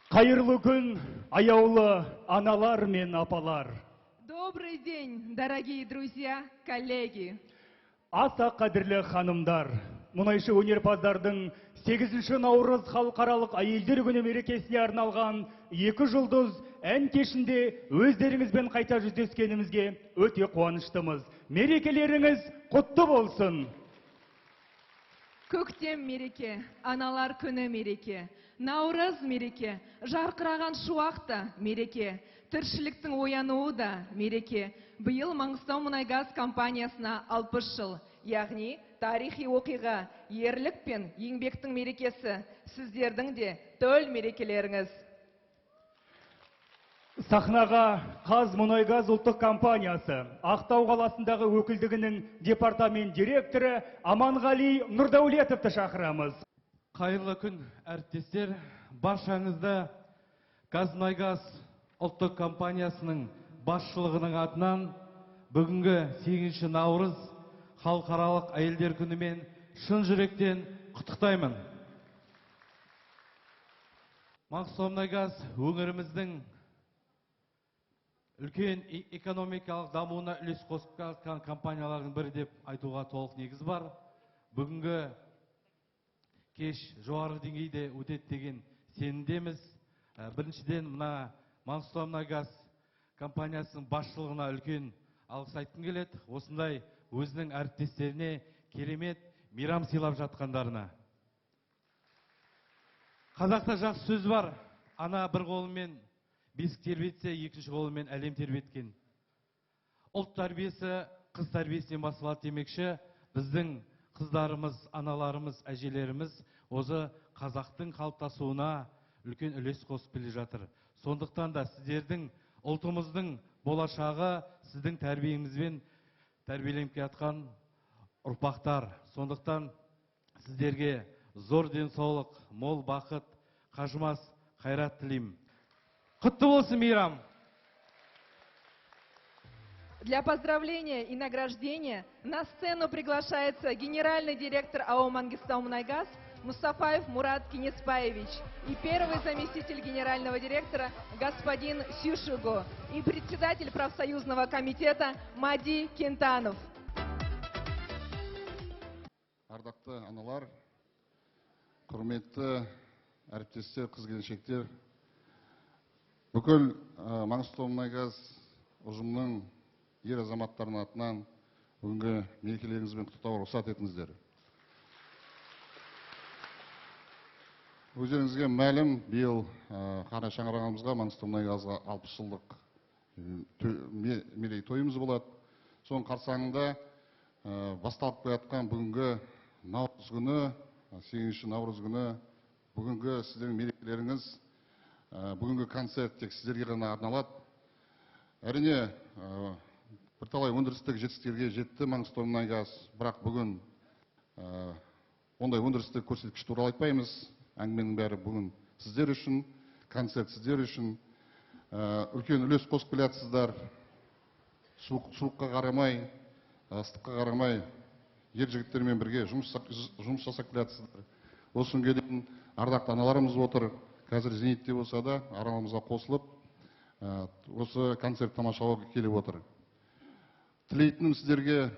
Қайырлы күн, аяулы аналар мен апалар. Добрый день, дорогие друзья, коллеги. Аса қадірлі ханымдар, мұнайшы өнерпаздардың 8 наурыз халықаралық әйелдер күні мерекесіне арналған 2 жұлдыз ән кешінде өздеріңізбен қайта жүздескенімізге өте қуаныштымыз. Мерекелеріңіз құтты болсын. Көктем мереке, аналар күні мереке, наурыз мереке, жарқыраған шуақта мереке, тіршіліктің оянуы да мереке. Биыл Маңғыстаумұнайгаз компаниясына 60 жыл, яғни тарихи оқиға, ерлік пен еңбектің мерекесі, сіздердің де төл мерекелеріңіз. Сахнаға Қазмұнайгаз ұлттық компаниясы Ақтау қаласындағы өкілдігінің департамент директоры Аманғали Нұрдәулетовті шақырамыз. Қайырлы күн, әріптестер. Баршаңызды Қазмұнайгаз ұлттық компаниясының басшылығының атынан бүгінгі 8 наурыз халықаралық әйелдер күнімен шын жүректен құттықтаймын. Маңғыстаумұнайгаз өңіріміздің үлкен экономикалық дамуына үлес қосып жатқан компаниялардың бірі деп айтуға толық негіз бар. Бүгінгі кеш жоғары деңгейде өтеді деген сенімдеміз. Біріншіден мына Маңғыстаумұнайгаз компаниясының басшылығына үлкен алғыс айтқым келеді. Осындай өзінің әріптестеріне керемет мейрам сыйлап жатқандарына. Қазақта жақсы сөз бар: ана бір қолымен бесік тербетсе, екінші қолымен әлем тербеткен. Ұлт тәрбиесі қыз тәрбиесінен басталады демекші, біздің қыздарымыз, аналарымыз, әжелеріміз осы қазақтың қалыптасуына үлкен үлес қосып келе жатыр. Сондықтан да сіздердің ұлтымыздың болашағы сіздің тәрбиеңізбен тәрбиеленіп жатқан ұрпақтар. Сондықтан сіздерге зор денсаулық, мол бақыт, қажымас қайрат тілеймін. Құтты болсын мейрам! Для поздравления и награждения на сцену приглашается генеральный директор АО «Мангистаумунайгаз» Мустафаев Мурат Кинеспаевич и первый заместитель генерального директора господин Сюшуго и председатель профсоюзного комитета Мади Кентанов. Ардақты аналар, құрметті әріптестер, қыз-келіншектер, бүкіл Маңғыстаумұнайгаз ұжымының ер азаматтарының атынан бүгінгі мерекелеріңізбен құттықтауға рұқсат етіңіздер. Өздеріңізге мәлім, биыл қара шаңырағымызға, Маңғыстаумұнайгазға 60 жылдық мерейтойымыз болады. Соның қарсаңында басталып келатқан бүгінгі наурыз күні, 8 наурыз күні, бүгінгі сіздердің мерекелеріңіз, бүгінгі концерт тек сіздерге ғана арналады. Әрине, бірталай өндірістік жетістіктерге жетті Маңғыстаумұнайгаз, бірақ бүгін ондай өндірістік көрсеткіш туралы айтпаймыз. Әңгіменің бәрі бүгін сіздер үшін, концерт сіздер үшін. Үлкен үлес қосып келатсыздар. Суыққа қарамай, ыстыққа қарамай, ер жігіттермен бірге жұмыс жасап келатсыздар. Осы күнге дейін ардақты аналарымыз отыр. Қазір зейнетте болса да арамызға қосылып, осы концерт тамашалауға келіп отыр. Тілейтінім сіздерге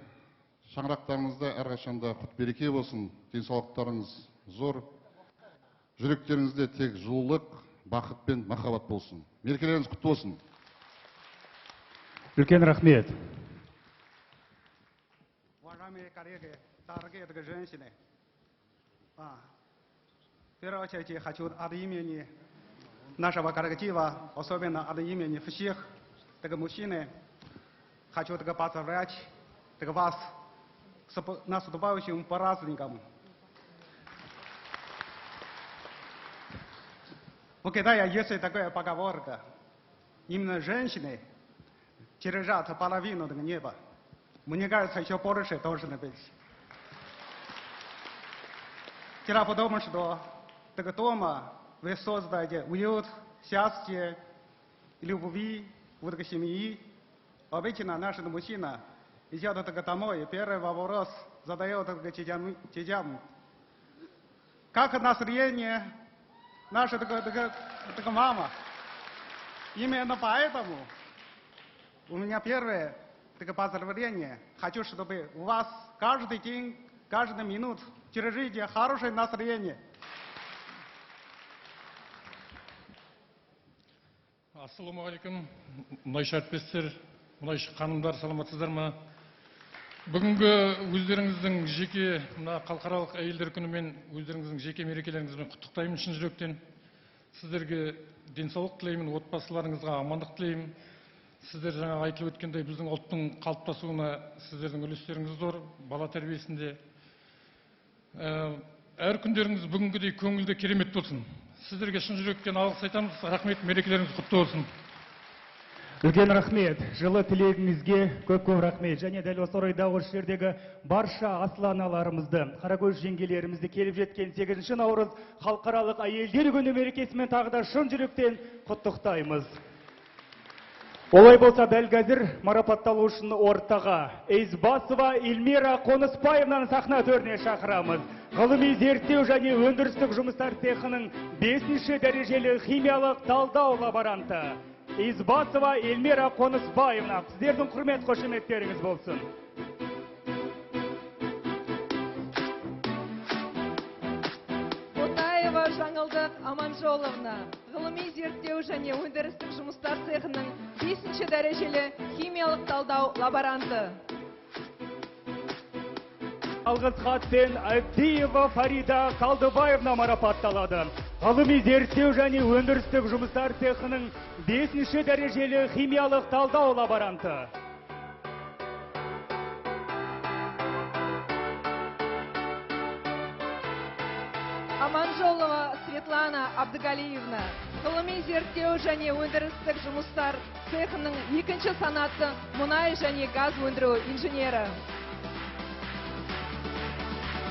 шаңырақтарыңызда әрқашанда құт береке болсын, денсаулықтарыңыз зор, жүректеріңізде тек жылулық, бақыт пен махаббат болсын. Мерекелеріңіз құтты болсын. Үлкен рахмет. Уважаемые коллеги, дорогие женщины, в первую очередь я хочу от имени нашего коллектива, особенно от имени всех мужчин, хочу поздравлять вас с наступающим праздником. В Китае есть такая поговорка: именно женщины держат половину неба. Мне кажется, еще больше должно быть. Дело в том, что дома вы создаете уют, счастье, любви в семье. Обычно наш мужчина идет домой, первый вопрос задает детям: как настроение, наша мама. Именно поэтому у меня первое поздравление. Хочу, чтобы у вас каждый день, каждую минуту держите хорошее настроение. Ассалаумағалейкум, мұнайшы әріптестер, мұнайшы ханымдар, саламатсыздар ма? Бүгінгі өздеріңіздің жеке халықаралық әйелдер күнімен өздеріңіздің жеке мерекелеріңізбен құттықтаймын шын жүректен. Сіздерге денсаулық тілеймін, отбасыларыңызға амандық тілеймін. Сіздер жаңа айтылып өткендей біздің ұлттың қалыптасуына сіздердің үлестеріңіз зор, бала тәрбиесінде. Әр күндеріңіз бүгінгідей көңілді керемет болсын. Сіздерге шын жүректен алғыс айтамыз. Рахмет, мерекелеріңіз құтты болсын. Үлкен рахмет, жылы тілегіңізге көп рахмет. Және дәл осы орайда осы жердегі барша асыл аналарымызды, қаракөз жеңгелерімізді келіп жеткен 8 наурыз халықаралық әйелдер күні мерекесімен тағы да шын жүректен құттықтаймыз. Олай болса дәл қазір марапатталу үшін ортаға Эйзбасова Эльмира Қоныспаевнаны сахна төріне шақырамыз. Ғылыми зерттеу және өндірістік жұмыстар цехының 5-ші дәрежелі химиялық талдау лаборанты. Эйзбасова Эльмира Қоныспаевна, сіздердің құрмет қошеметтеріңіз болсын. Ботаева Жаңылдық Аманжоловна, ғылыми зерттеу және өндірістік жұмыстар цехының 5-ші дәрежелі химиялық талдау лаборанты. Алғыс хатпен Әбдиева Фарида Қалдыбаевна марапатталады. Ғылыми зерттеу және өндірістік жұмыстар цехының 5-ші дәрежелі химиялық талдау лаборанты. Аманжолова Светлана Абдыгалиевна, ғылыми зерттеу және өндірістік жұмыстар цехының 2-ші санаты мұнай және газ өндіру инженері.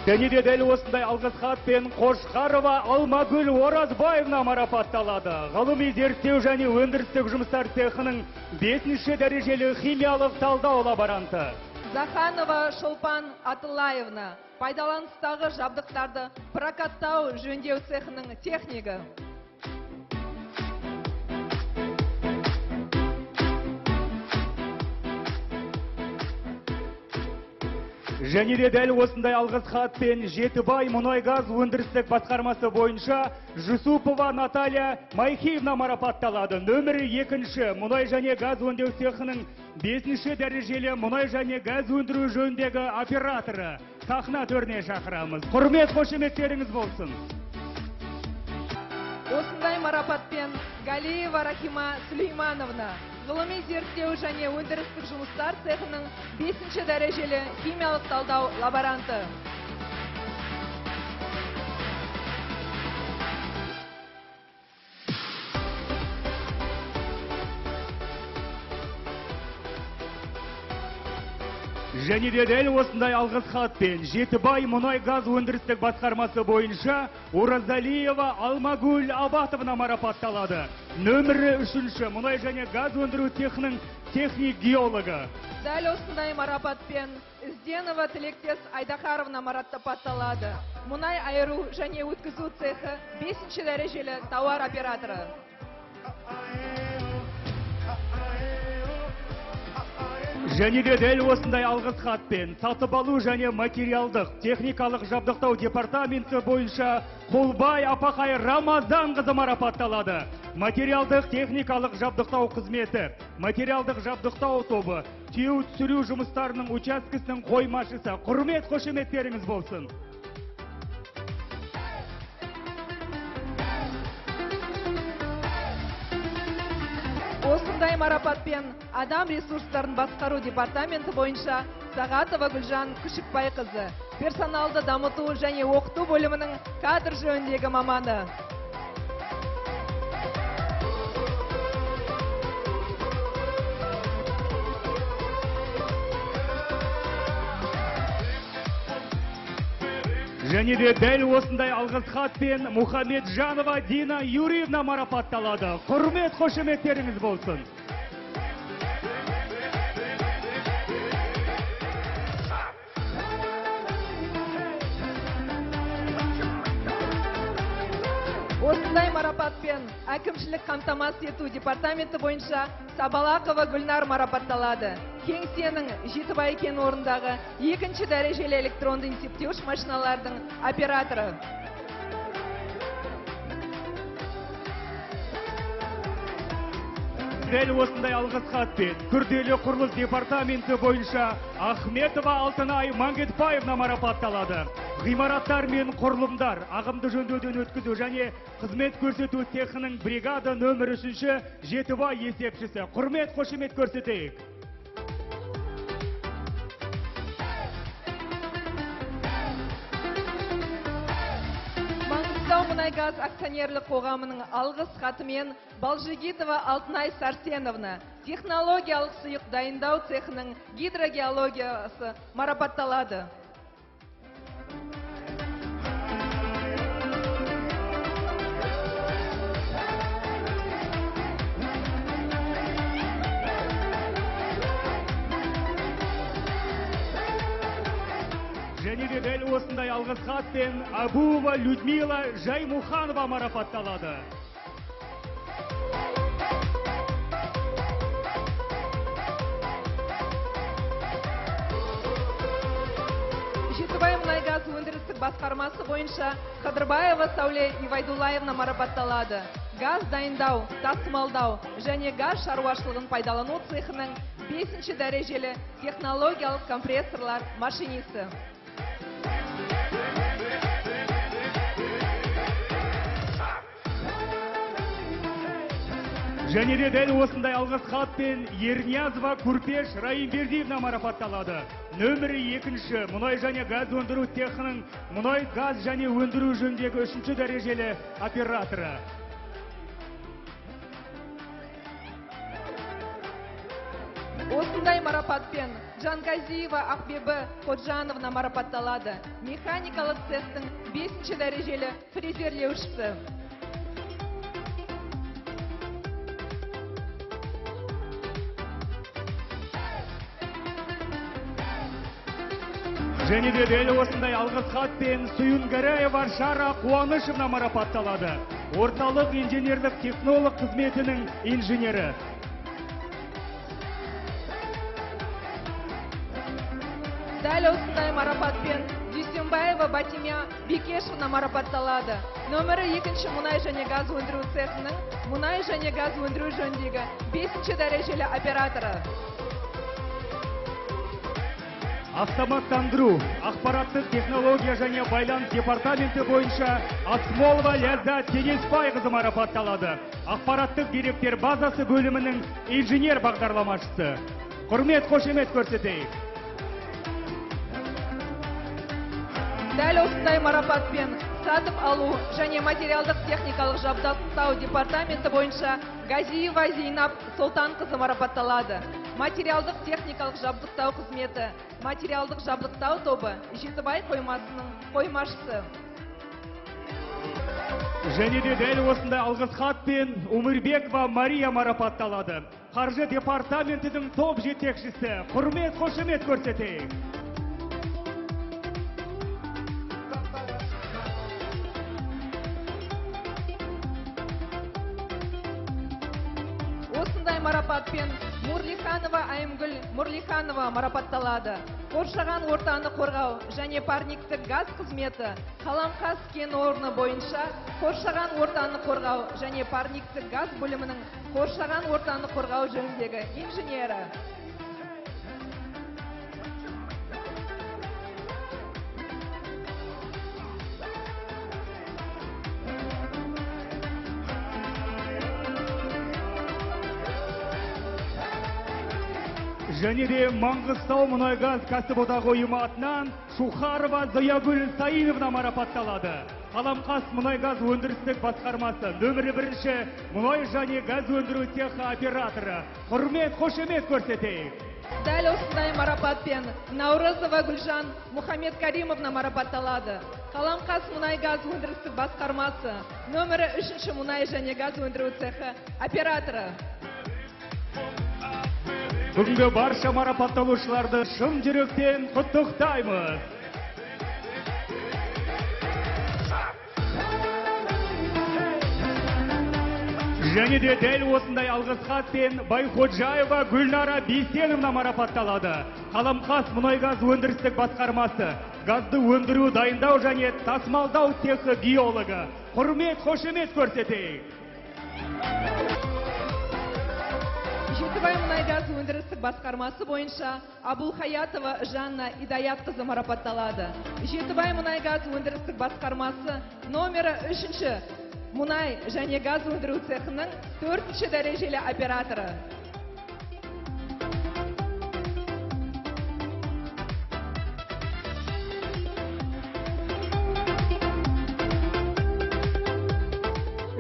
Және де дәл осындай алғыс хатпен Қошқарова Алмагүл Оразбаевна марапатталады. Ғылыми зерттеу және өндірістік жұмыстар цехының 5-ші дәрежелі химиялық талдау лаборанты. Заханова Шолпан Атылаевна, пайдаланыстағы жабдықтарды прокаттау жөндеу цехының технигі. Және де дәл осындай алғыс хатпен Жетібай мұнай-газ өндірістік басқармасы бойынша Жүсупова Наталья Майхиевна марапатталады. Нөмірі 2-ші мұнай және газ өндеу цехының 5-ші дәрежелі мұнай және газ өндіру жөніндегі операторы. Сахна төріне шақырамыз. Құрмет қошеметтеріңіз болсын. Осындай марапатпен Галиева Рахима Сулеймановна, ғылыми зерттеу және өндірістік жұмыстар цехының 5-ші дәрежелі химиялық талдау лаборанты. Және де дәл осындай алғыс хатпен Жетібай мұнай-газ өндірістік басқармасы бойынша Оразалиева Алмагүл Абатовна марапатталады. Нөмірі 3-ші мұнай және газ өндіру цехының техник геологы. Дәл осындай марапатпен Ізденова Тілектес Айдахаровна марапатталады. Мұнай айыру және өткізу цехы 5-ші дәрежелі тауар операторы. Және де дәл осындай алғыс хатпен сатып алу және материалдық техникалық жабдықтау департаменті бойынша Қолбай Апақай Рамазан қызы марапатталады. Материалдық техникалық жабдықтау қызметі, материалдық жабдықтау тобы, теу түсіру жұмыстарының учаскесінің қоймашысы. Құрмет қошеметтеріңіз болсын. Осындай марапатпен адам ресурстарын басқару департаменті бойынша Сағатова Гүлжан Күшікбай қызы, персоналды дамыту және оқыту бөлімінің кадр жөніндегі маманы. Және де дәл осындай алғыс хатпен Мұхамеджанова Дина Юрьевна марапатталады. Құрмет қошеметтеріңіз болсын. Осындай марапатпен әкімшілік қамтамасыз ету департаменті бойынша Сабалақова Гүлнар марапатталады. Кеңсенің Жетібай кен орнындағы 2-ші дәрежелі электронды есептеуіш машиналардың операторы. Дәл осындай алғыс хатпен күрделі құрылыс департаменті бойынша Ахметова Алтынай Мангетбаевна марапатталады. Ғимараттар мен құрылымдар ағымды жөндеуден өткізу және қызмет көрсету цехының бригада нөмір 3-ші Жетібай есепшісі. Құрмет, қошемет көрсетейік. Маңғыстау мұнайгаз акционерлік қоғамының алғыс хатымен Балжигитова Алтынай Сарсеновна технологиялық сұйық дайындау цехының гидрогеологиясы марапатталады. Және де дәл осындай алғыс хатпен Абуова Людмила Жаймуханова марапатталады. Жетібай мұнайгаз өндірістік басқармасы бойынша Қадырбаева Сауле Ивайдулаевна марапатталады. Газ дайындау, тасымалдау және газ шаруашылығын пайдалану цехының 5-ші дәрежелі технологиялық компрессорлар машинисі. Және де дәл осындай алғыс хатпен Ерниязова Күрпеш Раимбердиевна марапатталады. Нөмірі 2-ші мұнай және газ өндіру цехының мұнай газ және өндіру жөніндегі 3-ші дәрежелі операторы. Осындай марапатпен Жанказиева Ақбебі Ходжановна марапатталады. Механикалық цехтың 5-ші дәрежелі фрезерлеушісі. Және де дәл осындай алғыс хатпен Сүйінгараева Шара Қуанышевна марапатталады. Орталық инженерлік технолог қызметінің инженері. Дәл осындай марапатпен Дүйсенбаева Батимя Бекешевна марапатталады. Нөмірі 2-ші мұнай және газ өндіру цехының мұнай және газ өндіру жөніндегі 5-ші дәрежелі операторы. Автоматтандыру, ақпараттық технология және байланыс департаменті бойынша Асмолова Ляззат Кенеспайқызы марапатталады. Ақпараттық деректер базасы бөлімінің инженер бағдарламашысы. Құрмет, қошемет көрсетейік. Дәл осындай марапатпен сатып алу және материалдық техникалық жабдықтау департаменті бойынша Газиева Зейнап Солтанқызы марапатталады. Материалдық техникалық жабдықтау қызметі, материалдық жабдықтау тобы Жетібай қоймасының қоймашысы. Және де дәл осындай алғыс хатпен Умирбекова Мария марапатталады. Қаржы департаментінің топ жетекшісі. Құрмет, қошемет көрсетейік. Осындай марапатпен Мурлиханова Айымгүл Мурлиханова марапатталады. Қоршаған ортаны қорғау және парниктік газ қызметі Қаламқас кен орны бойынша қоршаған ортаны қорғау және парниктік газ бөлімінің қоршаған ортаны қорғау жөніндегі инженері. Және де Маңғыстау мұнайгаз кәсіподағы ұйымы атынан Шухарова Заягүл Саиновна марапатталады. Қаламқас мұнайгаз өндірістік басқармасы нөмірі 1-ші мұнай және газ өндіру цехы операторы. Құрмет, қошемет көрсетейік. Дәл осындай марапатпен Наурызова Гүлжан Мұхаммед Каримовна марапатталады. Қаламқас мұнайгаз өндірістік басқармасы нөмірі 3-ші мұнай және газ өндіру цехы операторы. Бүгінгі барша марапатталушыларды шын жүректен құттықтаймыз. Және де дәл осындай алғыс хатпен Байходжаева Гүлнара Бейсеновна марапатталады. Қаламқас мұнай-газ өндірістік басқармасы, газды өндіру, дайындау және тасымалдау цехы геологы. Құрмет, қошемет көрсетейік. Жетібай мұнай-газ өндірістік басқармасы бойынша Абулхаятова Жанна Идаятқызы марапатталады. Жетібай мұнай-газ өндірістік басқармасы номері 3 мұнай және газ өндіру цехының 4-ші дәрежелі операторы.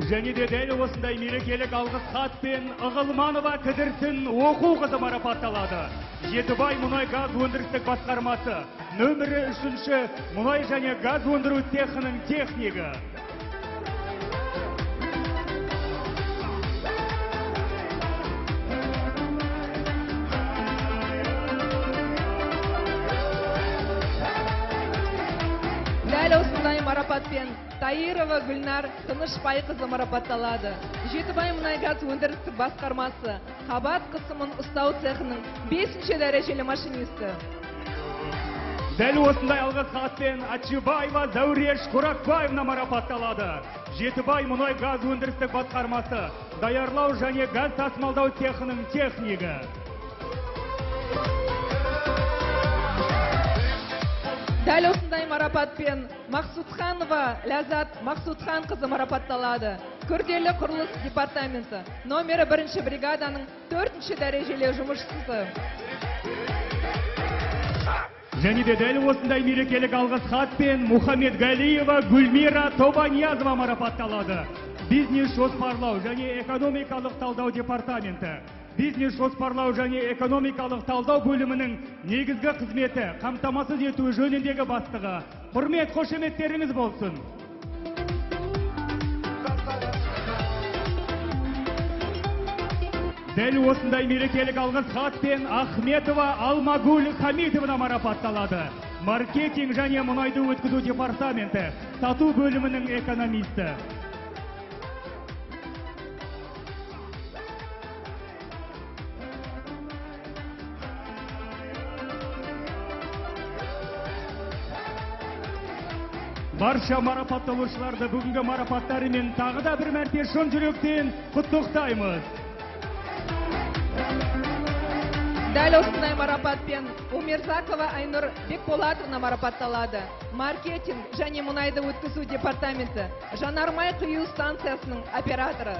Және де дәл осындай мерекелік алғыс хатпен Ығылманова Кідірсін оқу қызы марапатталады. Жетібай мұнай-газ өндірістік басқармасы нөмірі 3-ші мұнай және газ өндіру цехының технигі. Дәл осындай марапатпен Таирова Гүлнар Тынышбайқызы марапатталады. Жетібай мұнай-газ өндірістік басқармасы қабат қысымын ұстау цехының 5-ші дәрежелі машинисті. Дәл осындай алғыс хатпен Атшыбаева Зәуреш Құрақбаевна марапатталады. Жетібай мұнай-газ өндірістік басқармасы даярлау және газ тасымалдау цехының технигі. Дәл осындай марапатпен Мақсудханова Ләзат Мақсудхан қызы марапатталады. Күрделі құрылыс департаменті номері 1-ші бригаданың 4-ші дәрежелі жұмысшысы. Және де дәл осындай мерекелік алғыс хатпен Мұхамедгалиева Гүлмира Тобаниязова марапатталады. Бизнес жоспарлау және экономикалық талдау департаменті. Бизнес жоспарлау және экономикалық талдау бөлімінің негізгі қызметі қамтамасыз ету жөніндегі бастығы. Құрмет, қошеметтеріңіз болсын. Дәл осындай мерекелік алғыс хатпен Ахметова Алмагүл Хамитовна марапатталады. Маркетинг және мұнайды өткізу департаменті, сату бөлімінің экономисті. Барша марапатталушыларды бүгінгі марапаттарымен тағы да бір мәрте шын жүректен құттықтаймыз. Дәл осындай марапатпен Умерзакова Айнұр Бекболатовна марапатталады. Маркетинг және мұнайды өткізу департаменті жанармай құю станциясының операторы.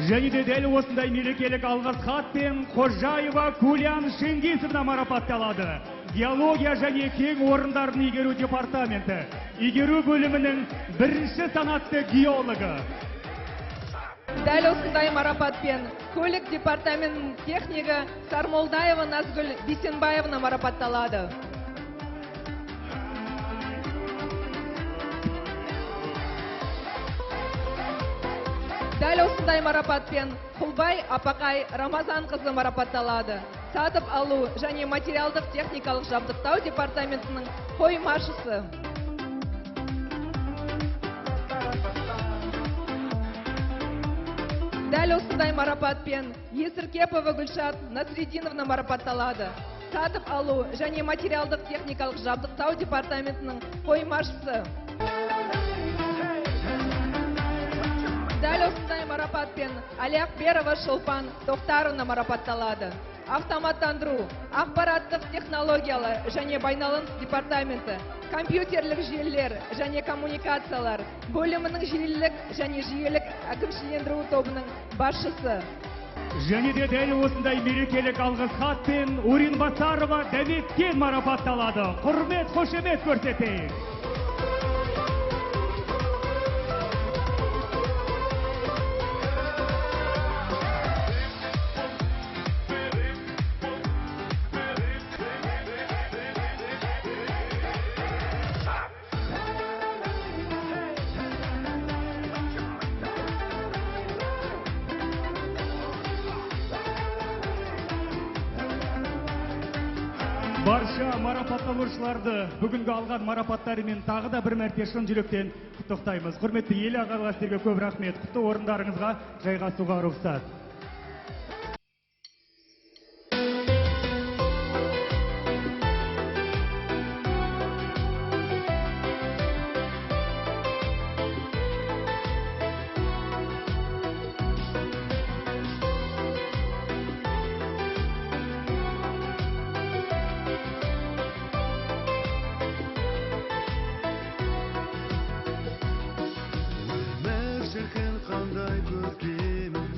Және де дәл осындай мерекелік алғыс хатпен Қожаева Кулян Шенгисовна марапатталады. Геология және кен орындарын игеру департаменті, игеру бөлімінің 1-ші санатты геологы. Дәл осындай марапатпен көлік департаментінің технигі Сармолдаева Назгүл Бисенбаевна марапатталады. Дәл осындай марапатпен Құлбай Апақай Рамазан қызы марапатталады. Сатып алу және материалдық техникалық жабдықтау департаментінің қоймашысы. Дәл осындай марапатпен Есіркепова Гүлшат Насреддиновна марапатталады. Сатып алу және материалдық техникалық жабдықтау департаментінің қоймашысы. Дәл осындай марапатпен Алиақберова Шолпан Тоқтаровна марапатталады. Автоматтандыру, ақпараттық технологиялар және байланыс департаменті, компьютерлік желілер және коммуникациялар бөлімінің желілік және жүйелік әкімшілендіру тобының басшысы. Және де дәл осындай мерекелік алғыс хатпен Уринбасарова Дәметкен марапатталады. Құрмет, қошемет көрсетейік. барша марапатталушыларды бүгінгі алған марапаттарымен тағы да бір мәрте шын жүректен құттықтаймыз. Құрметті ел ағалар, сіздерге көп рахмет. Құтты орындарыңызға жайғасуға рұқсат. Шіркін қандай көркемін,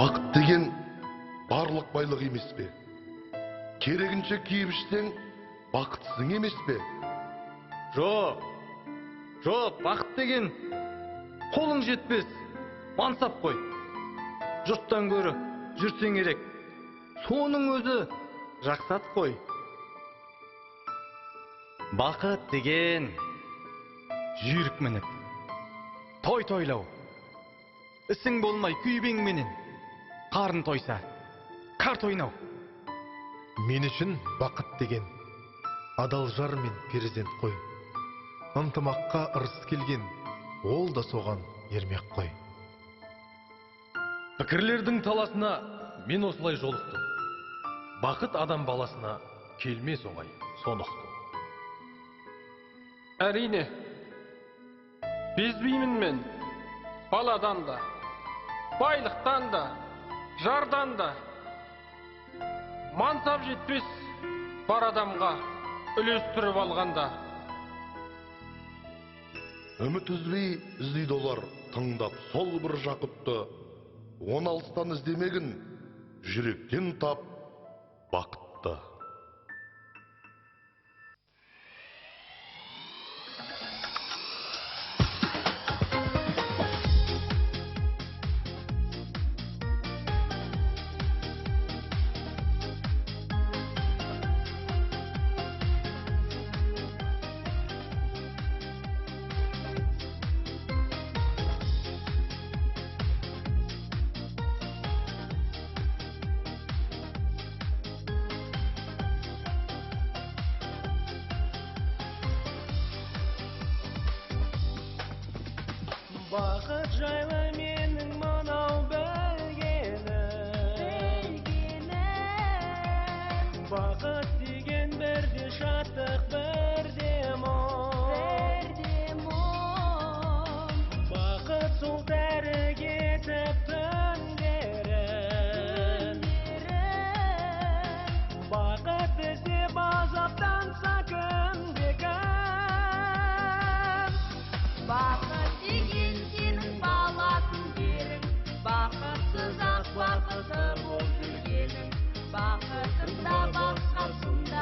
Бақыт деген барлық байлық емес пе? Керегінше киіп ішсең, бақытсың емес пе? Жоқ, бақыт деген қолың жетпес, мансап қой. Жұрттан көрі жүрсең керек, соның өзі жақсат қой. Бақыт деген жүйрік мініп, той-тойлау, ісің болмай күйбең менен, қарын тойса, қарт ойнау. Мен үшін бақыт деген адал жар мен перзент қой. Ынтымаққа ырыс келген, ол да соған ермек қой. Пікірлердің таласына мен осылай жолықтым. Бақыт адам баласына келмес оңай, соны ұқтым. Әрине, безбеймін мен баладан да, байлықтан да, жардан да. Мансап жетпес бар адамға үлестіріп алғанда. Үміт үзбей іздейді олар тыңдап сол бір жақұтты. Он алыстан іздемегін, жүректен тап бақытты. Бақыт жайлы менің мынау білгенім. Бақыт деген бірде шаттық, бірде мұң. Бақыт сол тәрі кетіп түндерін. Бақыт іздеп азаптанса кімде-кім. Бақыт деген сенің баласын берің, бақытсыз ақ бақыты болып жүргенің, бақытында басқасында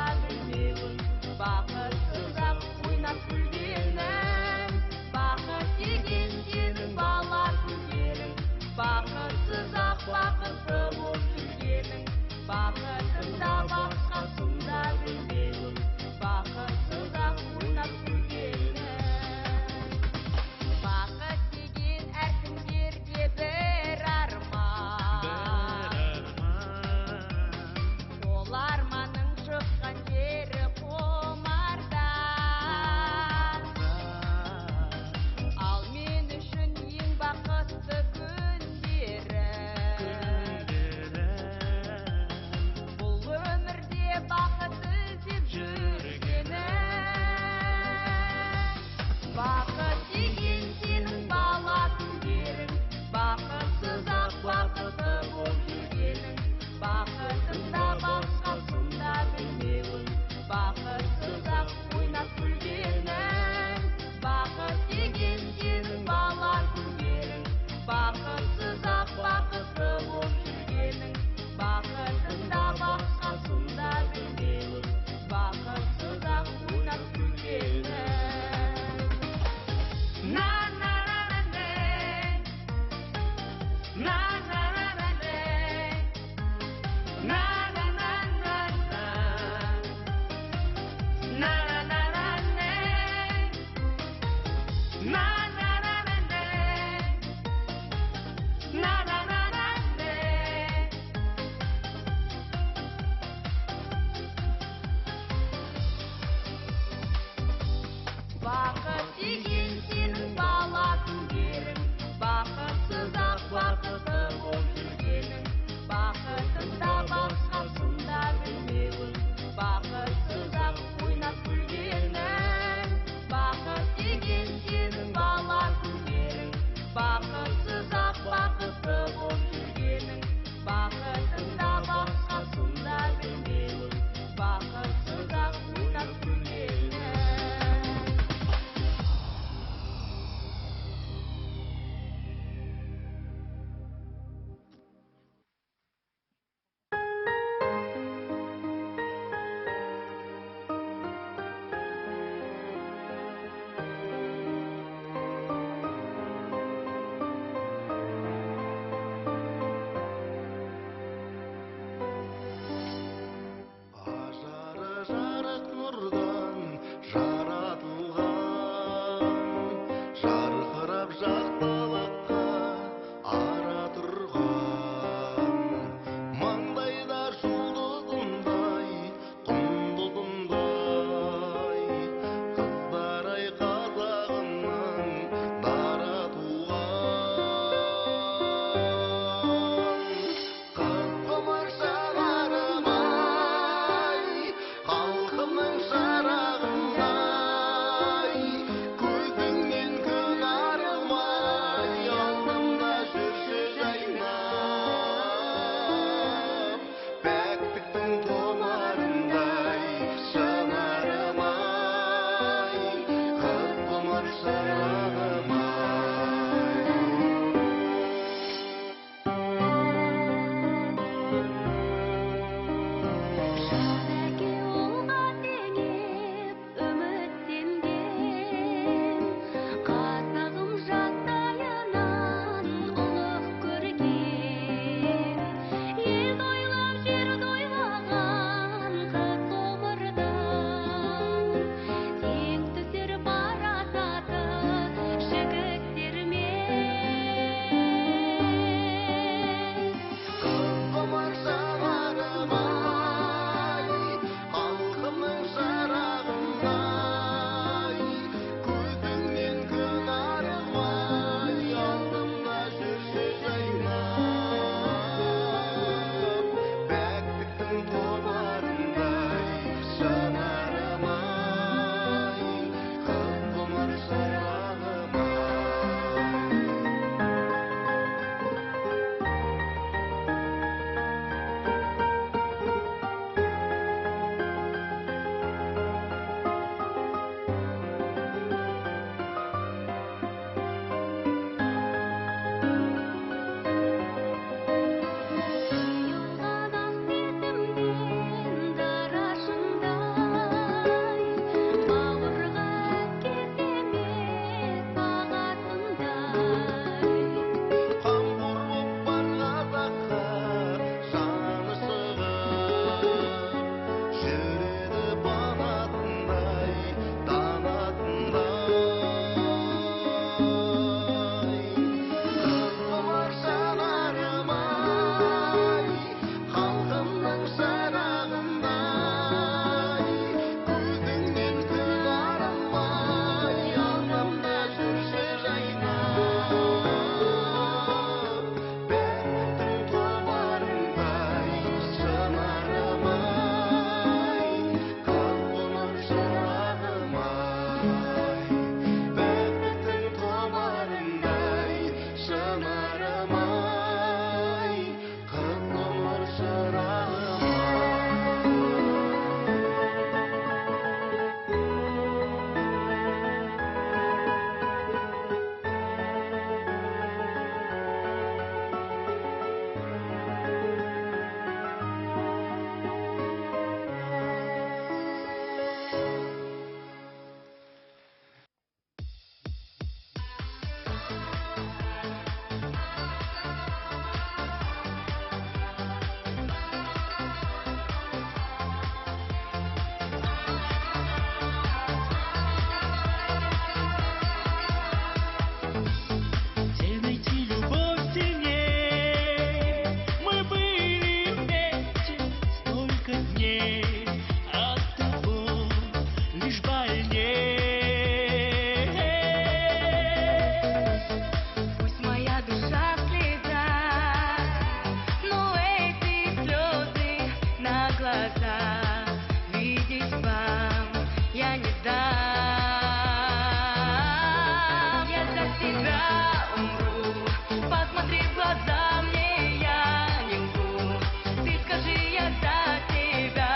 сильней, от того лишь больней. Пусть моя душа в слезах, но эти слезы на глаза видеть вам я не дам. Я за тебя умру, посмотри в глаза мне, я не лгу. Ты скажи, я за тебя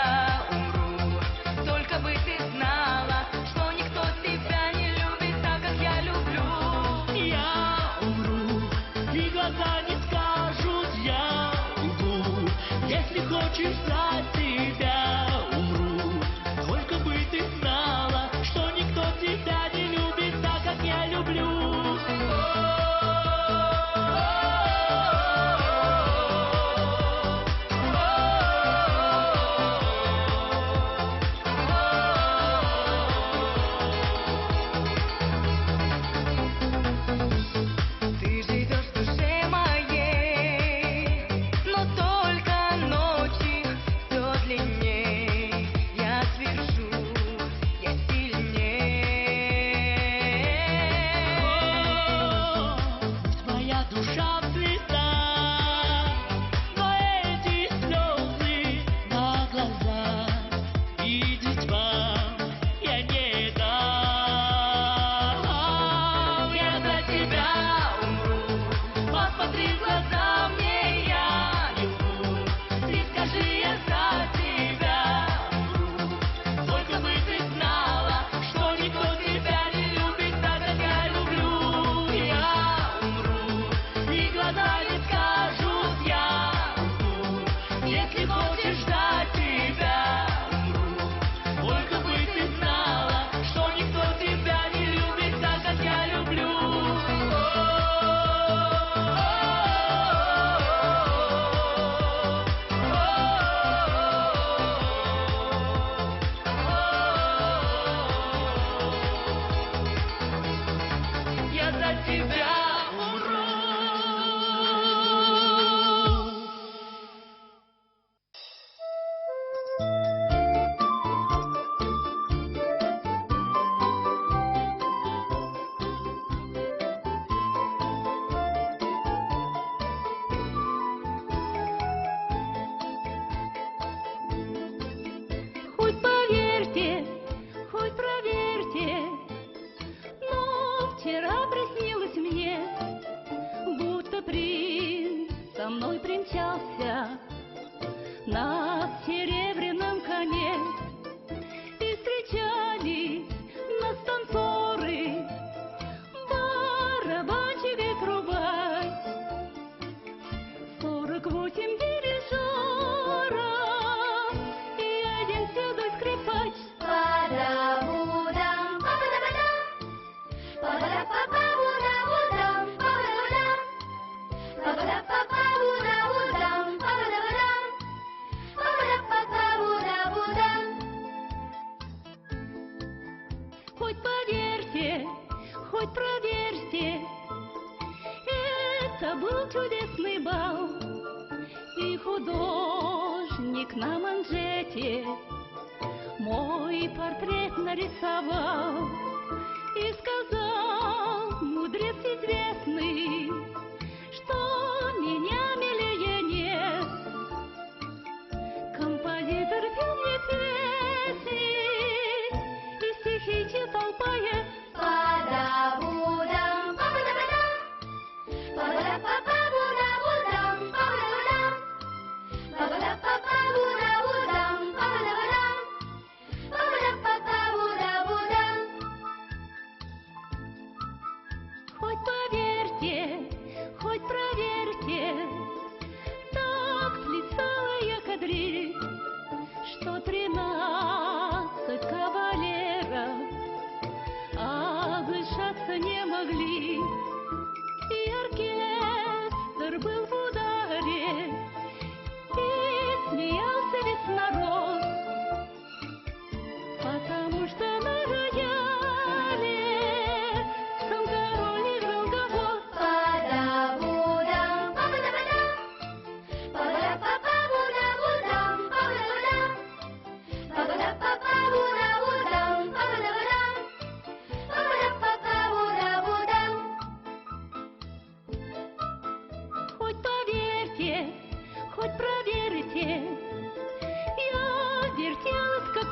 умру, только бы ты знала, что никто тебя не любит так, как я люблю. Я умру, и глаза не скажут, я лгу. Если хочешь знать, тебя умру, только бы ты знала, что никто тебя не любит так, как я люблю. Ты живешь в душе моей, но только ночи все длинней. Я свершу, я сильней. Твоя душа в цветах, но эти слезы на глазах видеть вам я не дам. Я за тебя умру, посмотри в глаза мне, я не лгу. Ты скажи, я за тебя умру, только бы ты знала, что никто тебя не любит так, как я люблю. Я умру, и глаза не скажут, я лгу. Если хочешь ждать тебя умру, только бы ты знала, что никто тебя не любит так, как я люблю. Я за тебя умру. Хоть поверьте, хоть проверьте, но вчера приснилось мне, будто принц со мной примчался на серебряном коне. И встречались нас танцоры, барабанщик и трубач, 48 дирижеров и один седой скрипач. Па-да-бу-дам, па-да-ба-дам, па-да-па-па-бу-да-бу-дам, па-да-ба-дам, па-да-па-па-бу-да-бу-дам, па-да-ба-дам, па-да-па-па-бу-да-бу-дам. Хоть поверьте, хоть проверьте, это был чудесный бал, и художник на манжете мой портрет нарисовал и сказал, мудрец известный, что меня милее нет. Композитор пел мне песни и стихи читал поэт. Па-да-бу-дам, па-да-ба-дам, па-да-па-па-бу-да-бу-дам, па-да-ба-дам, па-да-па-па-бу-да-бу-дам, па-да-ба-дам, па-да-па-па-бу-да-бу-дам. Хоть поверь.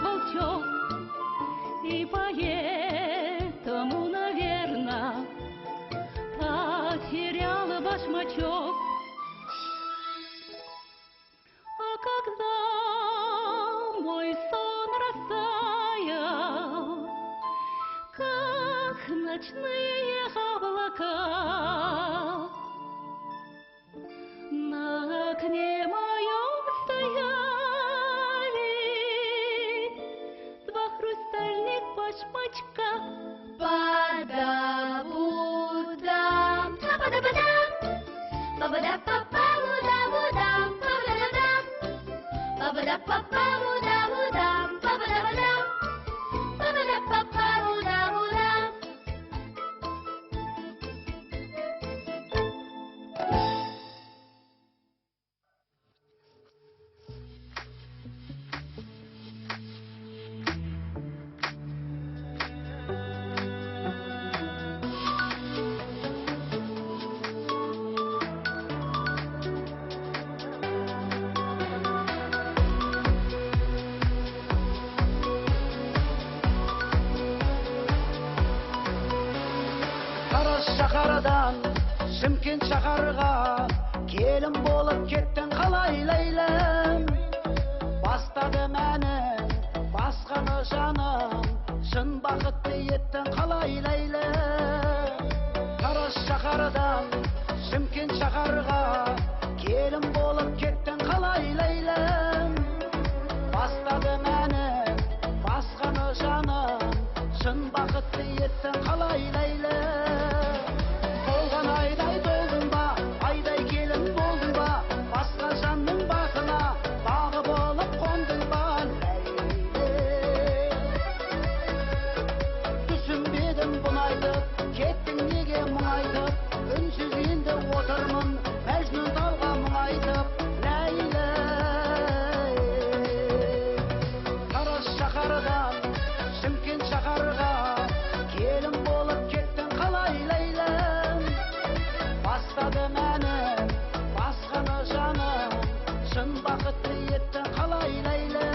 волчок, и поэтому, наверное, потеряла башмачок. А когда мой сон растаял, как ночные облака, на окне моем стояли два хрустальных башмачка. Ба-да-бу-дам, ба-да-ба-дам, ба-ба-да-па-па-бу-да-бу-дам, ба-ба-да-да-дам, ба-ба-да-па-па-бу-да-бу-дам, ба-ба-да-ба-дам, ба-ба-да-па-па-бу-да-бу-дам. Шаһардан Шымкент шаһарға келін болып кеттің қалай ләйлім. Бастады мәнің басқаны жаным, шын бақытты еттің қалай ләйлім. Тараз шаһардан Шымкент шаһарға келін болып кеттің қалай ләйлім. Бастады мәнің басқаны жаным, шын бақытты еттің қалай ләйлім. Айдай толдың ба, айдай келін болдың ба, басқа жанның бағына бағы болып қондың ба, ләйлі. Түсінбедім бұнайтып, кеттің неге мұңайтып, үнсіз енді отырмын, мәжнүн талға мұңайтып, ләйлі. Тараз шаһардан Шымкент шаһарға келін болып кеттің қалай ләйлі. Бастады мәнің басқаны жаным, шын бақытты еттің қалай ләйлі.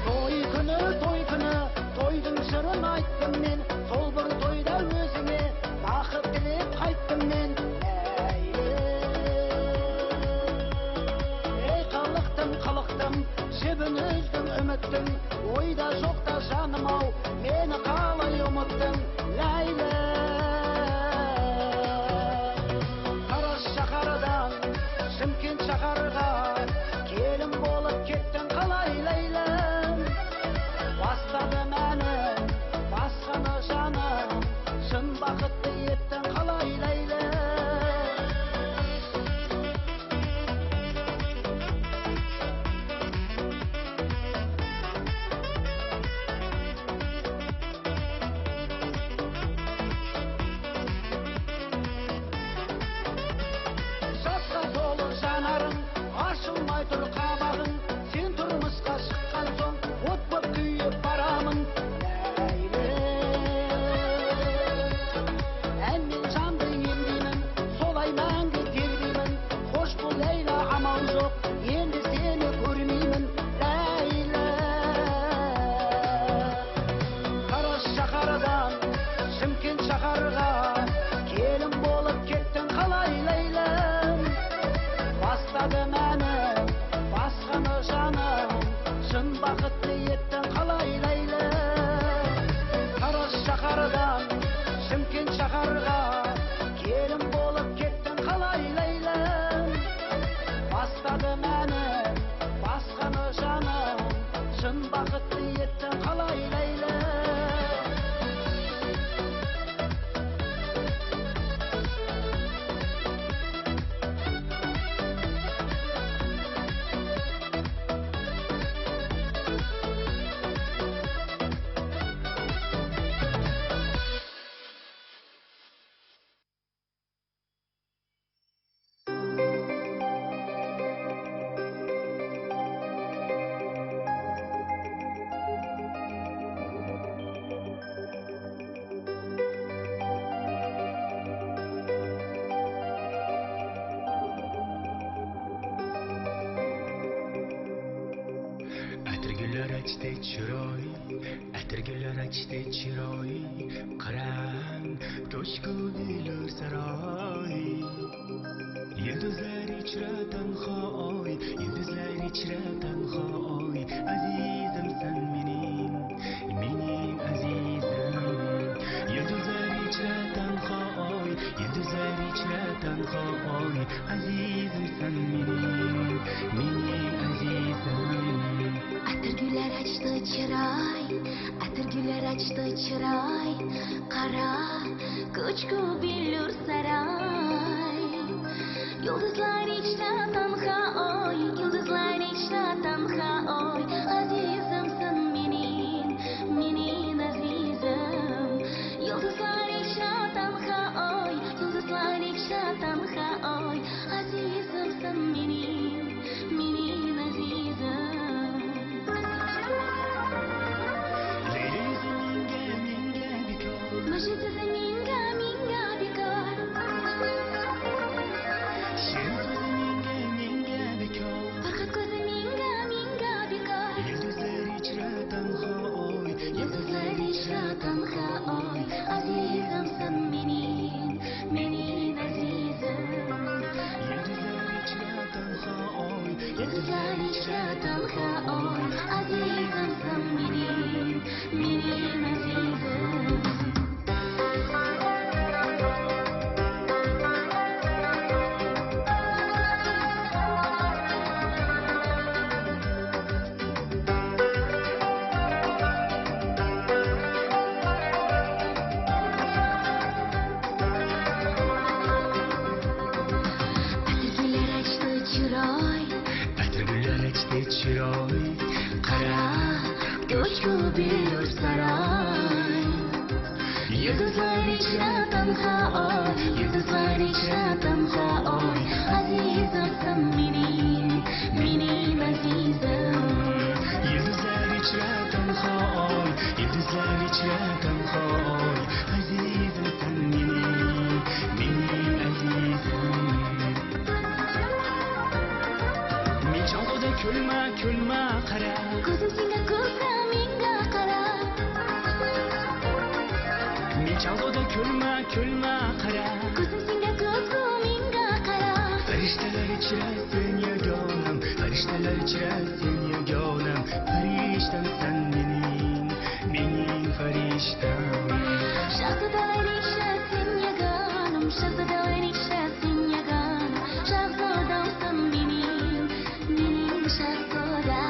Той күні, тойдың жырын айттым мен, сол бір тойда өзіме бақыт тілеп қайттым мен. Ей қалықтым, жібін үздім үміттің, ойда жоқта жаным ау, мені қалай ұмыттың, ләйлі. Тараз шаһардан Шымкент шаһарға келін болып кеттің қалай ләйлім. Бастады мәнің басқаны жаным, шын бақытты еттің қалай ләйлі. Жасқа толы жанарың, ашылмай тұр қабағың, сен тұрмысқа шыққан соң от боп күйіп барамын, ләйлі. Әнмен жанды емдеймін, солай мәңгі тербеймін, қош бол ләйлі, амал жоқ, енді сені көрмеймін, ләйлі. Тараз шаһардан Шымкент шаһарға келін болып кеттің қалай ләйлім. Бастады мәнің басқаны жаным, шын бақытты еттің қалай ләйлі. Тараз шаһардан Шымкент шаһарға келін болып кеттің қалай ләйлім. Бастады мәнің басқаны жаным, шын бақытты еттің қалай ләйлі. Атыргүлөр ачты чырой, атыргүлөр ачты чырой, караң көчкү билер сарай. Йылдызлар ичра таңга ой, йылдызлар ичра таңга ой, азизым сен менин азизым. Йылдызлар ичра таңга ой, йылдызлар ичра таңга ой, азизым сен менин азизым. Атыргүлөр ачты чырай, атыргүлөр ачты чырай, кара көчкү билер сарай. Йылдызлар ичра таңга ой, йылдызлар ичра таңга ой, азизым сен менин азизым. Йылдызлар ичра таңга ой, йылдызлар ичра таңга ой, азизым сен менин азизым. Мажиты за минга бекар. Фархат көзі минга бекар. Йылдызлар ичра таңга ой, йылдызлар ичра таңга ой, азизым сен менин азизым. Йылдызлар ичра таңга ой, йылдызлар ичра таңга ой, азизым сен менин азизым. Чырой, кара көчкү билер сарай. Йылдызлар ичра таңга ой, йылдызлар ичра таңга ой, азизым сен менин азизым. Йылдызлар ичра таңга ой, йылдызлар ичра таңга ой, азизым сен менин азизым. Çalgoda külme kara. Gözüm singa kızga minga kara. Min çalgoda külme kara. Gözüm singa kızga minga kara. Farishtalar ichra sen yagonam, farishtalar ichra sen yagonam. Farishtam sen mening farishtam. Shahzodalar ichra sen yagonam, shahzodalar ichra sen yagonam. Shahzodam sen mening shahzoda.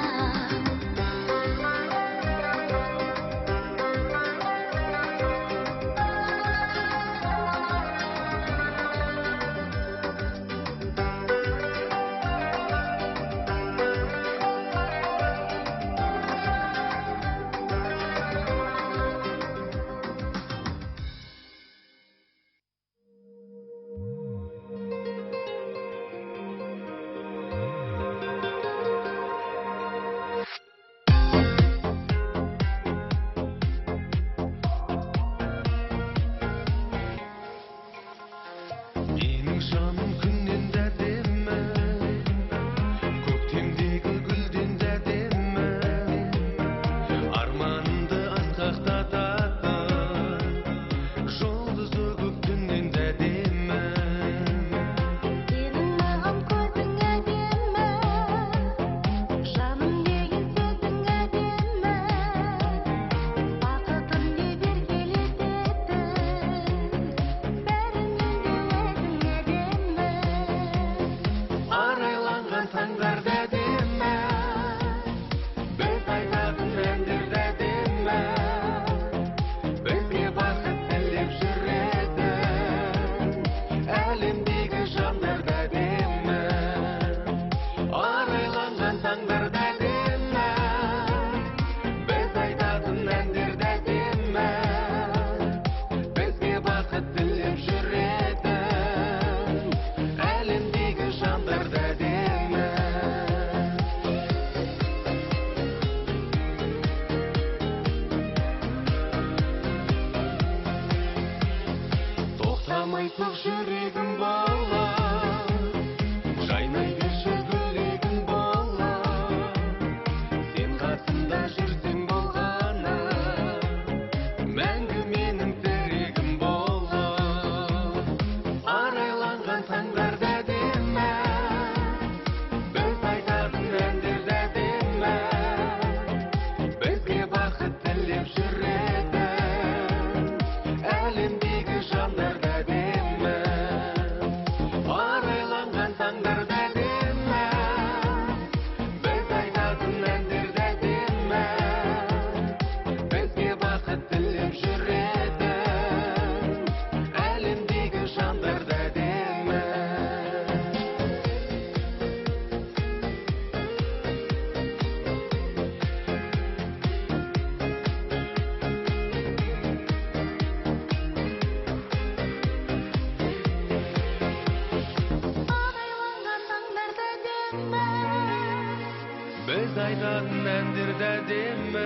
біз айтатын әндерді әдемі.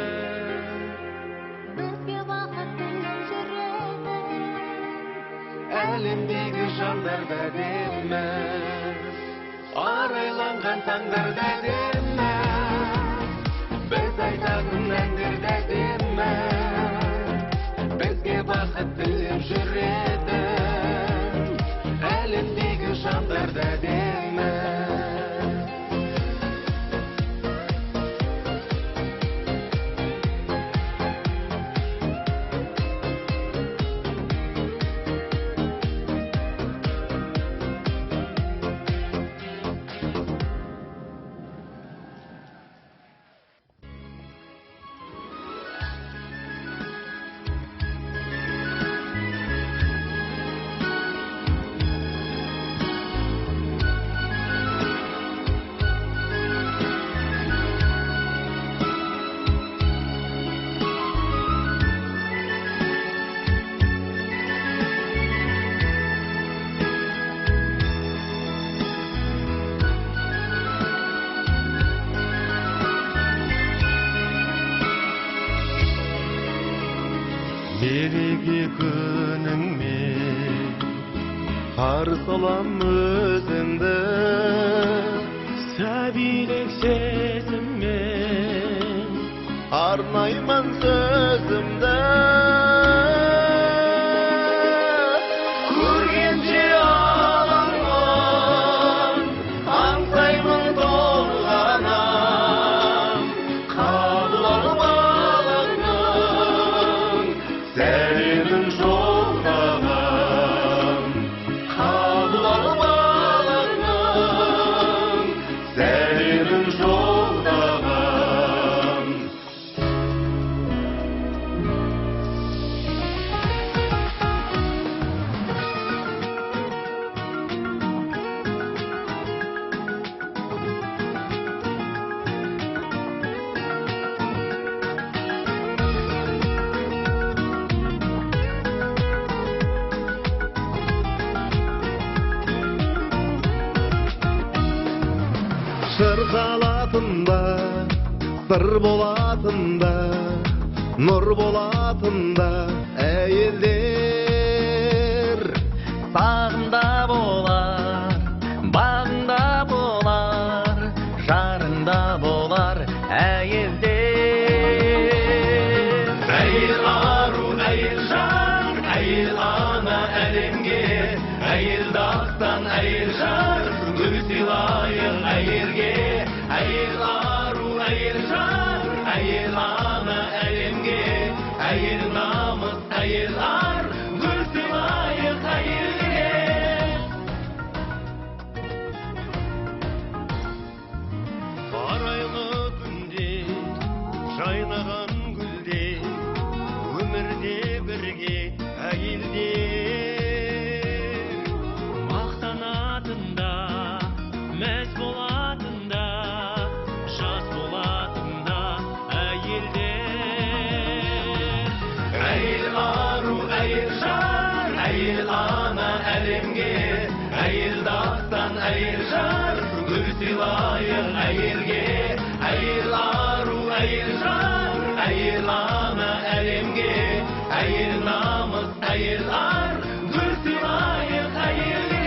Бізге бақыттың жүреді, Әлемдегі жандарда әдемі, арайланған таңдарда әдемі. Біз айтатын әндерді әдемі, бізге бақыт тілеп жүреді, әлемдегі жандарда әдемі. Мереке күніңмен қарсы алам өзіңді, сәбилік сезіммен арнаймын сөзімді. Көргенше алаңмын, аңсаймын толғанам, қабыл алып алаңмын сәлемін жолдаған. Қабыл алып алаңмын сәлемін жолдаған. Шырқалатында, сыр болатында, нұр болатында әйелдер сағында болар, бағында болар, жарында болар әйелдер. Әйел ару, әйел жан, әйел ана әлемге, әйел дастан, әйел жар, гүл сыйлайық әйелге. Әйел ару, әйел жан, әйел ана әлемге, әйел намыс, әйел ар, гүл сыйлайық әйелге. Арайлы күнде, жайнаған гүлде, өмірде бірге әйелдер. Мақтанатында, мәз болатында, жас болатында әйелдер. Әйел ару, әйел жан, әйел ана әлемге, әйел дастан, әйел жар, гүл сыйлайық әйелге. Әйел ару, әйел жан, әйел ана әлемге, әйел намыс, әйел ар, гүл сыйлайық әйелге.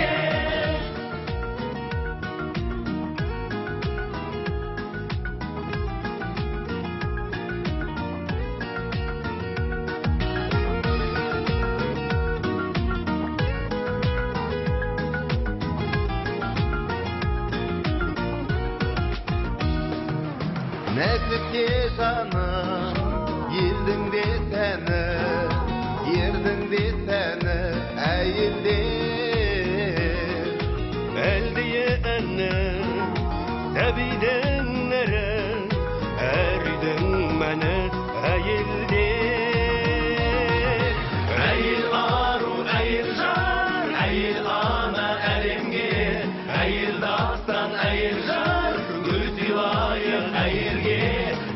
Нәзікке жаным, елдің де сәні, ердің де сәні әйелдер. Әлдейі әні, сәбидің нәрі, әр үйдің мәні әйелдер. Әйел ару, әйел жан, әйел ана әлемге, әйел дастан, әйел жар, гүл сыйлайық әйелге.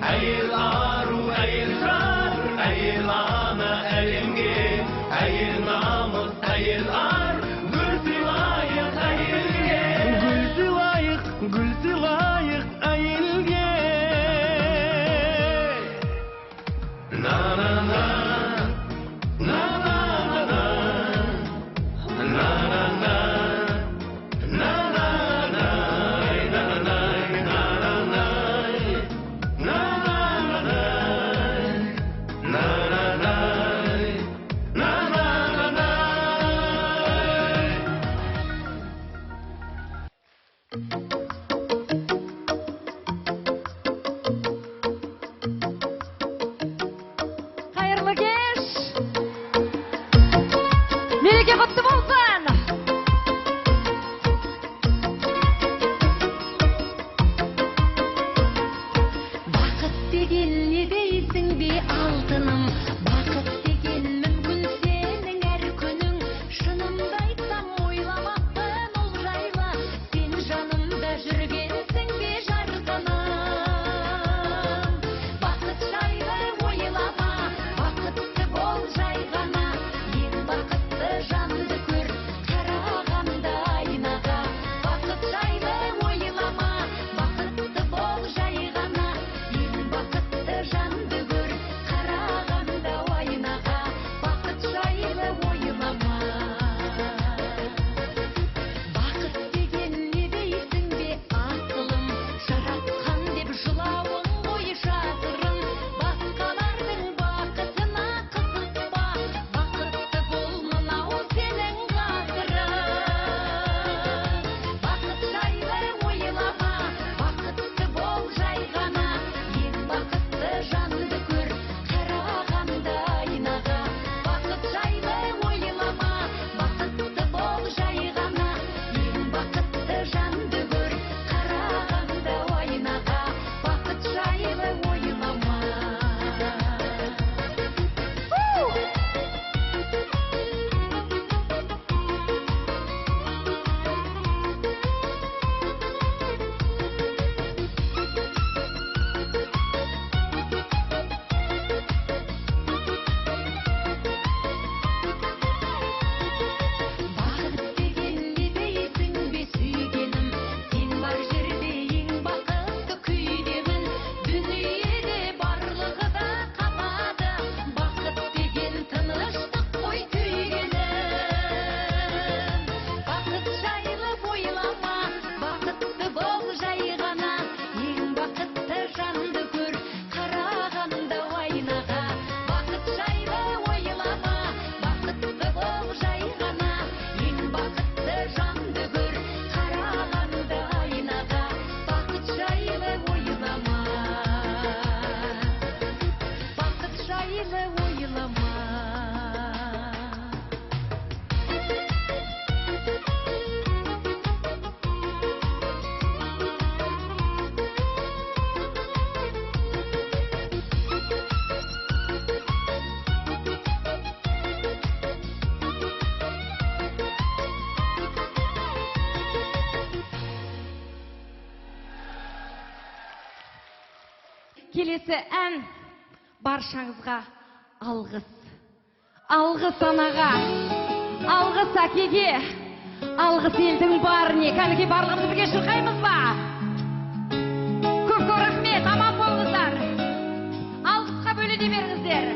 Әйел ару, әйел жан, әйел ана әлемге, әйел намыс, әйел ар, гүл сыйлайық әйелге. Гүл сыйлайық әйелге. деген не дейсің бе алтыным, бақыт деген мүмкін сенің әр күнің. Шынымды айтсам ойламаппын ол жайлы, сен жанымда жүргенсің бе жарқыным. Бақыт жайлы ойлама, бақытты бол жай ғана, ең бақытты жанды көр қарағанда айнаға. Бақыт жайлы ойлама, бақытты бол жай ғана, ең бақытты жанды көр қарағанда айнаға. Бақыт жайлы ойлама. Бақыт деген не дейсің бе асылым, жаратқан деп жылауың ғой жатырын. Басқалардың бақытына қызықпа, бақытты бол мынау сенің ғасырың. Бақыт жайлы ойлама, бақытты бол жай ғана, ең бақытты жанды көр қарағанда айнаға. Бақыт жайлы ойлама, бақытты бол жай ғана, ең бақытты жанды көр қарағанда айнаға. Бақыт жайлы ойлама. Бақыт деген не дейсің бе сүйгенім, сен бар жерде ең бақытты күйдемін. Дүниеде барлығы да қапады, бақыт деген тыныштық қой түйгенім. Бақыт жайлы ойлама, бақытты бол жай ғана, ең бақытты жанды көр қарағанда айнаға. Бақыт жайлы ойлама, бақытты бол жай ғана, ең бақытты жанды көр қарағанда айнаға. Бақыт жайлы ойлама. Бақыт жайлы ойлама. Келесі ән баршаңызға алғыс. Алғыс анаға, алғыс әкеге, алғыс елдің барыне. Кәнекей барлығымыз бірге шырқаймыз ба? Көп рахмет, аман болыңыздар. Алғысқа бөлене беріңіздер.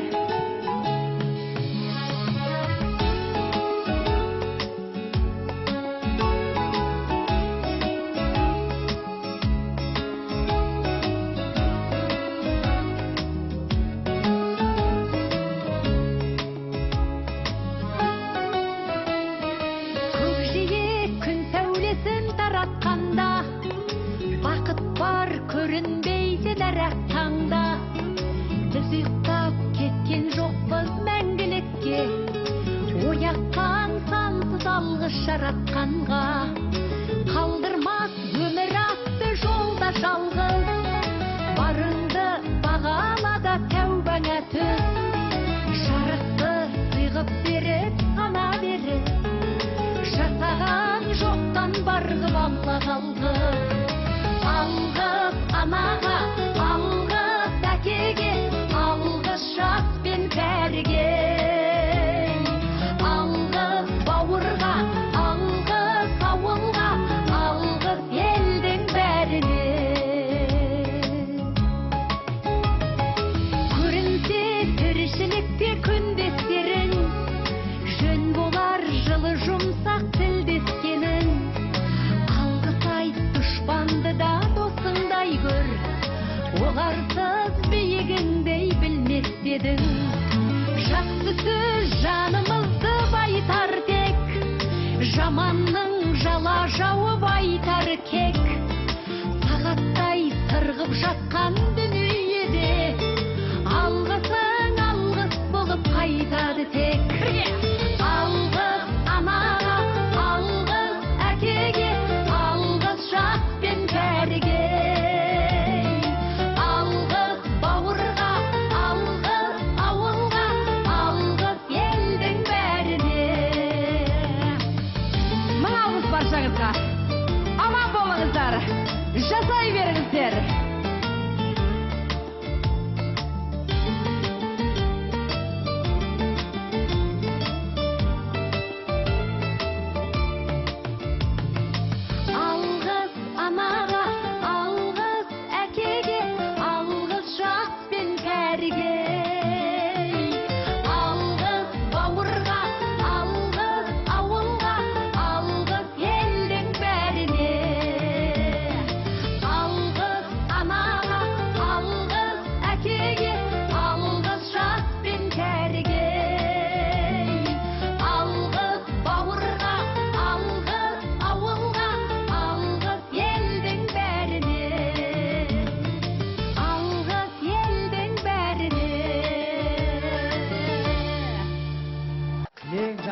Көкжиек күн сәулесін таратқанда, бақыт бар көрінбейді дәрәк таңда. Біз ұйықтап кеткен жоқпыз мәңгілікке, оятқан сансыз алғыс жаратқанға. Қалдырмас өмір атты жолда жалғыз, барыңды бағалада тәубаңа түс. Жарықты сыйғып беріп сана беріп, жасаған жоқтан барғып алла қалғыз. Алғыс анаға, алғыс әкеге, алғыс жас пен кәріге. Алғыс бауырға, алғыс ауылға, алғыс елдің бәріне. Көрінсе тіршілікте күндестерің, жөн болар жылы жұмсақ тілдескенің. Алғыс айт дұшпанды да досыңдай көр, оларсыз биігіңдей білмес едің. Жақсы сөз жанымызды байтар тек, жаманның жала жауып айтар кек. Сағаттай сырғып жатқан дүниеде, алғысың алғыс болып қайтады тек. Алғыс анаға, алғыс әкеге, алғыс жас пен кәріге. Алғыс бауыр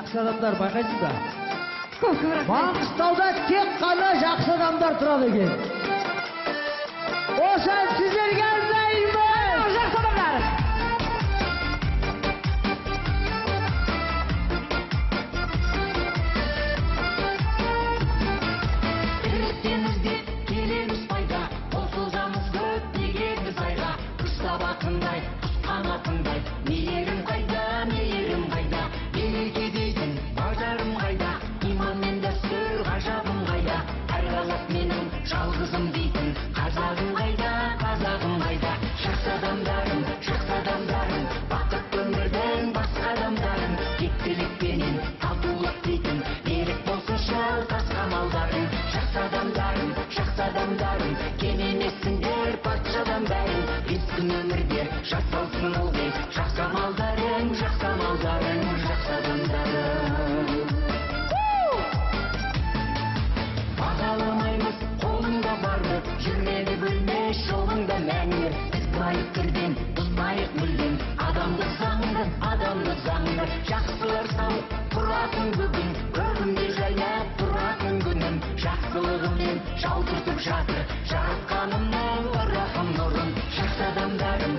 жақсы адамдар, байқайсыз ба? Маңғыстауда тек қана жақсы адамдар тұрады екен. Осыған сіздерге арнаймын. Жақсы адамдар. Тірістемізде келеміз пайда, қосылжамыз көп дегенбіз айға. Құшта бақындай, құс қанатындай, мейірім қайда, мейірім қайда, береке дейтін бажарым қайда, иман мен дәстүр ғажабым қайда, әр қазақ менің жалғызым дейтін қазағым қайда, қазағым қайда. Жақсы адамдарым, бақытты өмірдің басқа адамдарым, тектілікпенен татулық дейтін берік болсыншы тас қамалдарың. Жақсы адамдарым, кем емессіңдер патшадан бәрін, естің өмірде жасалсын ылғи жақсы амалдарың, жақсы амалдарың, жақсы адамдарың. Бағаламаймыз қолыңда барды, жүрмеді бөлмес жолыңда мәңгі. Біз байып кірден, бұзбайық мүлдем, адамдық заңды, жақсылар салып тұратын бүгін, көрімде жайнап тұратын күнім, жақсылығымен жаутыртып жатыр жаратқанымның рахым нұрын. Жақсы адамдарым,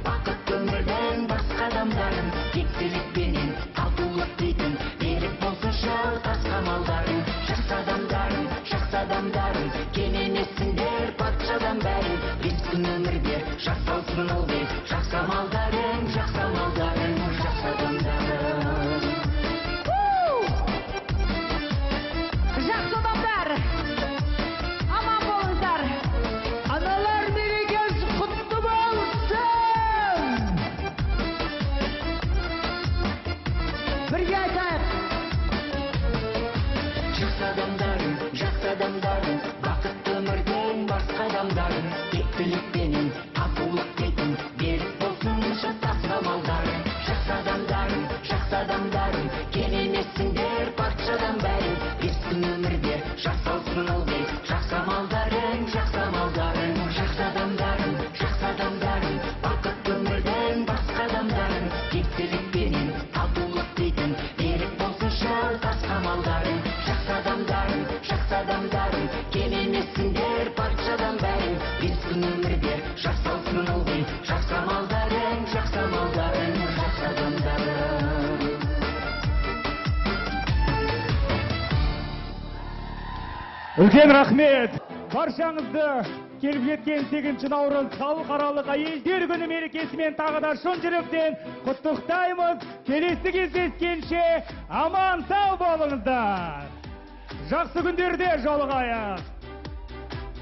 бақытты өмірдің басқа адамдарым, тектілікпенен татулық дейтін берік болсыншы тас қамалдарың. Жақсы адамдарым, кем емессіңдер патшадан бәрін, бес күн өмірде жасалсын ылғи жақсы амалдарың, жақсы амалдарың, жақсы адамдарың. Жақсы адамдар, аман болыңыздар. Аналар мерекесі құтты болсын. Бірге айтайық. Жақсы адамдарым, бақытты өмірдің басқа адамдарым, тектілікпенен татулық дейтін берік болсыншы тас қамалдарың. Жақсы адамдарым, кем емессіңдер патшадан бәрін, бес күн өмірде жасалсын ылғи жақсы амалдарың, жақсы амалдарың. Жақсы адамдарым, бақытты өмірдің басқа адамдарым, тектілікпенен татулық дейтін берік болсыншы тас қамалдарың. Жақсы адамдарым, кем емессіңдер патшадан бәрін, бес күн өмірде жасалсын ылғи жақсы амалдарың, жақсы амалдарың, жақсы адамдарың. Үлкен рахмет! Баршаңызды келіп жеткен 8 наурыз халықаралық әйелдер күні мерекесімен тағы да шын жүректен құттықтаймыз. Келесі кездескенше аман сау болыңыздар. Жақсы күндерде жолығайық.